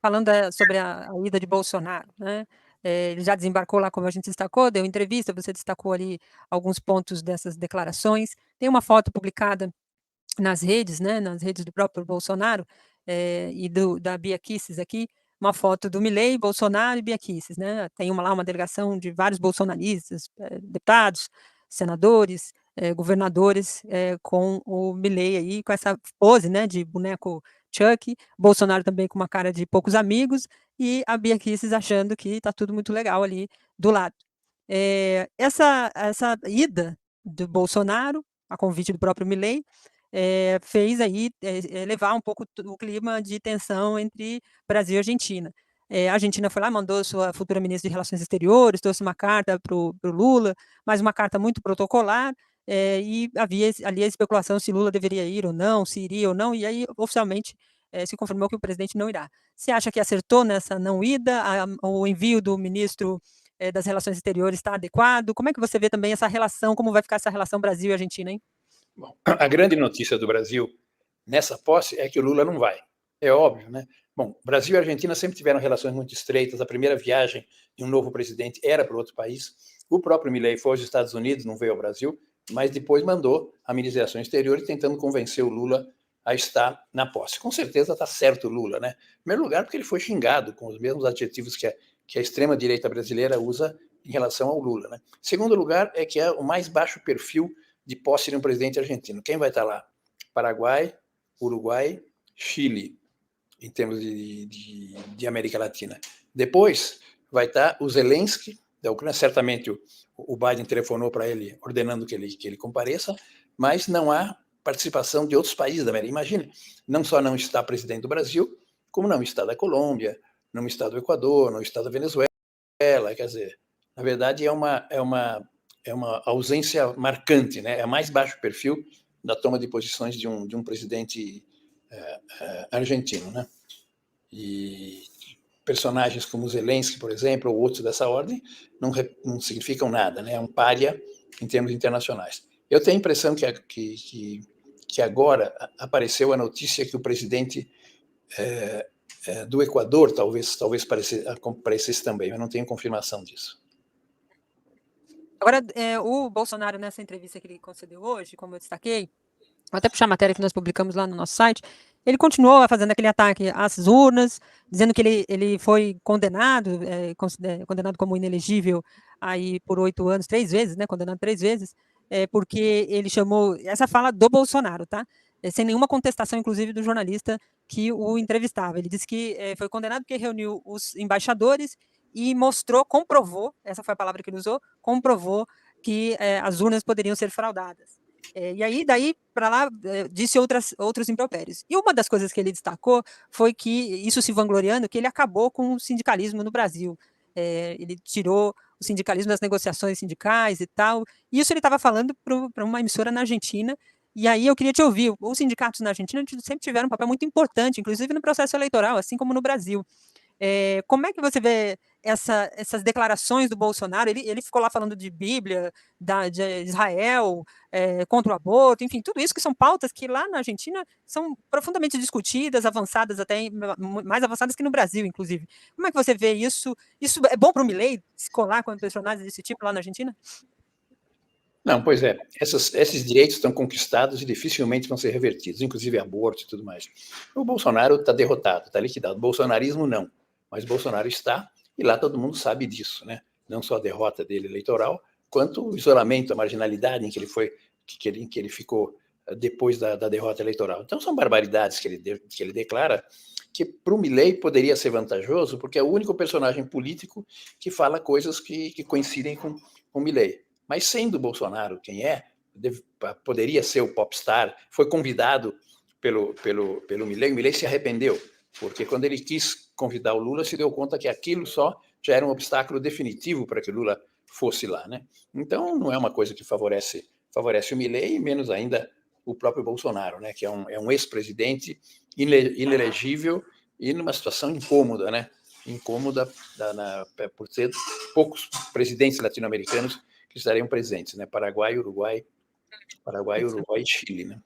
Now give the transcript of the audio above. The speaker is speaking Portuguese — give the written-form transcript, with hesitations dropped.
falando sobre a ida de Bolsonaro, né, ele já desembarcou lá, como a gente destacou, deu entrevista, você destacou ali alguns pontos dessas declarações. Tem uma foto publicada nas redes, né, nas redes do próprio Bolsonaro, e da Bia Kicis aqui, uma foto do Milei, Bolsonaro e Bia Kicis, né. Tem uma delegação de vários bolsonaristas, deputados, senadores, governadores, com o Milei aí, com essa pose, né, de boneco Chuck, Bolsonaro também com uma cara de poucos amigos, e a Bia Kicis achando que está tudo muito legal ali do lado. Essa ida do Bolsonaro, a convite do próprio Milei, fez aí, elevar um pouco o clima de tensão entre Brasil e Argentina. A Argentina foi lá, mandou sua futura ministra de Relações Exteriores, trouxe uma carta para o Lula, mas uma carta muito protocolar, e havia ali a especulação se Lula deveria ir ou não, se iria ou não, e aí oficialmente se confirmou que o presidente não irá. Você acha que acertou nessa não ida? O envio do ministro das Relações Exteriores está adequado? Como é que você vê também essa relação, como vai ficar essa relação Brasil e Argentina, hein? Bom, a grande notícia do Brasil nessa posse é que o Lula não vai. É óbvio, né? Bom, Brasil e Argentina sempre tiveram relações muito estreitas. A primeira viagem de um novo presidente era para outro país. O próprio Milei foi aos Estados Unidos, não veio ao Brasil, mas depois mandou a Ministra das Relações Exteriores tentando convencer o Lula a estar na posse. Com certeza está certo o Lula, né? Em primeiro lugar, porque ele foi xingado com os mesmos adjetivos que a extrema-direita brasileira usa em relação ao Lula, né? Em segundo lugar, é que é o mais baixo perfil de posse de um presidente argentino. Quem vai estar lá? Paraguai, Uruguai, Chile, em termos de América Latina. Depois vai estar o Zelensky, da Ucrânia. Certamente o Biden telefonou para ele ordenando que ele compareça, mas não há participação de outros países da América. Imagine, não só não está presidente do Brasil, como não está da Colômbia, não está do Equador, não está da Venezuela. Quer dizer, na verdade é uma ausência marcante, né? É mais baixo perfil da toma de posições de um presidente argentino, né? E personagens como Zelensky, por exemplo, ou outros dessa ordem, não significam nada, né? É um pária em termos internacionais. Eu tenho a impressão que agora apareceu a notícia que o presidente do Equador talvez aparecesse também, eu não tenho confirmação disso. Agora, o Bolsonaro, nessa entrevista que ele concedeu hoje, como eu destaquei, vou até puxar a matéria que nós publicamos lá no nosso site, ele continuou fazendo aquele ataque às urnas, dizendo que ele foi condenado, condenado como inelegível aí por 8 anos, 3 vezes, né, condenado 3 vezes, porque ele chamou, essa fala do Bolsonaro, tá? Sem nenhuma contestação, inclusive, do jornalista que o entrevistava. Ele disse que foi condenado porque reuniu os embaixadores e comprovou, essa foi a palavra que ele usou, comprovou que as urnas poderiam ser fraudadas. E aí, daí para lá, disse outros impropérios. E uma das coisas que ele destacou foi que, isso se vangloriando, que ele acabou com o sindicalismo no Brasil. Ele tirou o sindicalismo das negociações sindicais e tal. Isso ele estava falando para uma emissora na Argentina. E aí eu queria te ouvir. Os sindicatos na Argentina sempre tiveram um papel muito importante, inclusive no processo eleitoral, assim como no Brasil. Como é que você vê essas declarações do Bolsonaro? Ele ficou lá falando de Bíblia, de Israel, contra o aborto, enfim, tudo isso que são pautas que lá na Argentina são profundamente discutidas, avançadas até, mais avançadas que no Brasil, inclusive. Como é que você vê isso? Isso é bom para o Milei se colar com personagens desse tipo lá na Argentina? Não, pois é. Esses direitos estão conquistados e dificilmente vão ser revertidos, inclusive aborto e tudo mais. O Bolsonaro está derrotado, está liquidado. O bolsonarismo não, mas o Bolsonaro está, e lá todo mundo sabe disso, né? Não só a derrota dele eleitoral, quanto o isolamento, a marginalidade em que ele ficou depois da derrota eleitoral. Então são barbaridades que ele declara, que para o Milei poderia ser vantajoso, porque é o único personagem político que fala coisas que coincidem com o Milei. Mas sendo Bolsonaro quem poderia ser o popstar, foi convidado pelo Milei, o Milei se arrependeu, porque quando ele quis convidar o Lula, se deu conta que aquilo só já era um obstáculo definitivo para que o Lula fosse lá, né? Então não é uma coisa que favorece o Milei, e menos ainda o próprio Bolsonaro, né? Que é um ex-presidente inelegível e numa situação incômoda, né? Incômoda por ter poucos presidentes latino-americanos que estariam presentes, né? Paraguai, Uruguai e Chile, né?